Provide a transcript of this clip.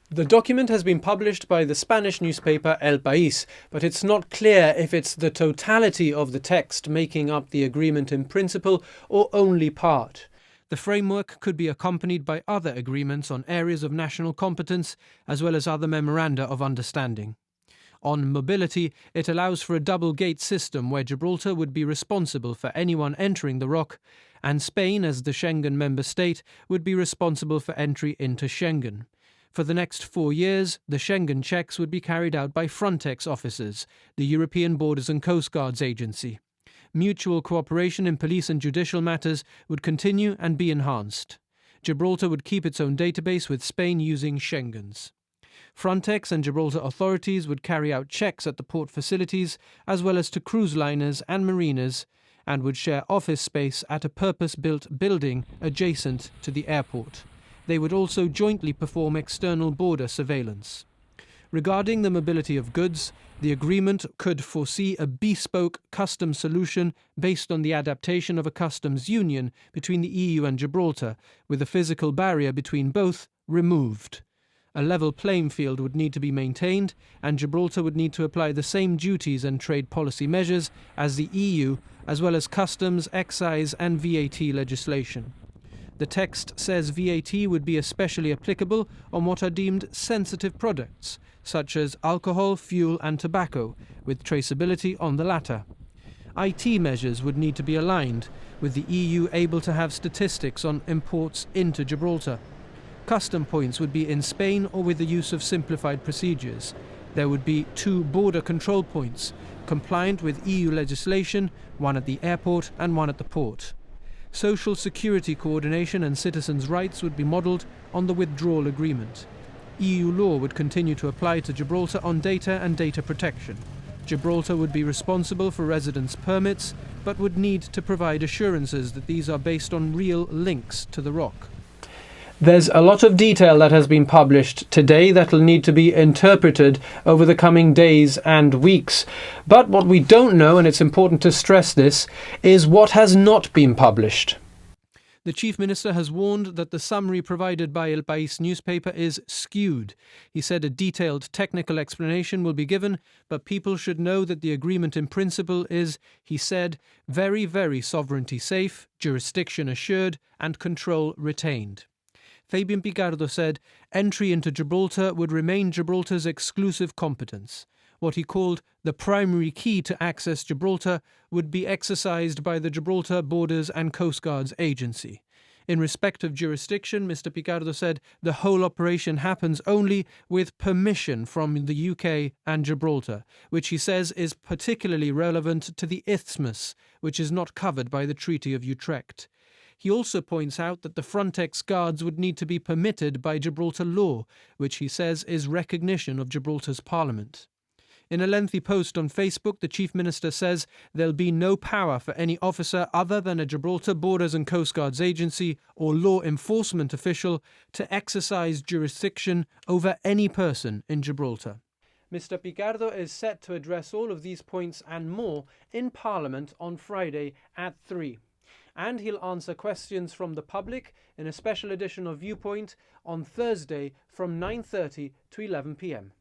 The document has been published by the Spanish newspaper El Pais, but it's not clear if it's the totality of the text making up the agreement in principle or only part. The framework could be accompanied by other agreements on areas of national competence, as well as other memoranda of understanding. On mobility, it allows for a double gate system where Gibraltar would be responsible for anyone entering the ROC, and Spain, as the Schengen member state, would be responsible for entry into Schengen. For the next 4 years, the Schengen checks would be carried out by Frontex officers, the European Borders and Coast Guards Agency. Mutual cooperation in police and judicial matters would continue and be enhanced. Gibraltar would keep its own database with Spain using Schengen's. Frontex and Gibraltar authorities would carry out checks at the port facilities as well as to cruise liners and mariners, and would share office space at a purpose-built building adjacent to the airport. They would also jointly perform external border surveillance. Regarding the mobility of goods, the agreement could foresee a bespoke customs solution based on the adaptation of a customs union between the EU and Gibraltar, with a physical barrier between both removed. A level playing field would need to be maintained, and Gibraltar would need to apply the same duties and trade policy measures as the EU, as well as customs, excise and VAT legislation. The text says VAT would be especially applicable on what are deemed sensitive products, such as alcohol, fuel and tobacco, with traceability on the latter. IT measures would need to be aligned, with the EU able to have statistics on imports into Gibraltar. Custom points would be in Spain or with the use of simplified procedures. There would be 2 border control points, compliant with EU legislation, one at the airport and one at the port. Social security coordination and citizens' rights would be modelled on the withdrawal agreement. EU law would continue to apply to Gibraltar on data and data protection. Gibraltar would be responsible for residence permits, but would need to provide assurances that these are based on real links to the ROC. There's a lot of detail that has been published today that will need to be interpreted over the coming days and weeks. But what we don't know, and it's important to stress this, is what has not been published. The Chief Minister has warned that the summary provided by El Pais newspaper is skewed. He said a detailed technical explanation will be given, but people should know that the agreement in principle is, he said, very, very sovereignty safe, jurisdiction assured, and control retained. Fabian Picardo said entry into Gibraltar would remain Gibraltar's exclusive competence. What he called the primary key to access Gibraltar would be exercised by the Gibraltar Borders and Coast Guards Agency. In respect of jurisdiction, Mr. Picardo said the whole operation happens only with permission from the UK and Gibraltar, which he says is particularly relevant to the isthmus, which is not covered by the Treaty of Utrecht. He also points out that the Frontex guards would need to be permitted by Gibraltar law, which he says is recognition of Gibraltar's parliament. In a lengthy post on Facebook, the Chief Minister says there'll be no power for any officer other than a Gibraltar Borders and Coast Guards agency or law enforcement official to exercise jurisdiction over any person in Gibraltar. Mr. Picardo is set to address all of these points and more in Parliament on Friday at 3. And he'll answer questions from the public in a special edition of Viewpoint on Thursday from 9:30 to 11 p.m.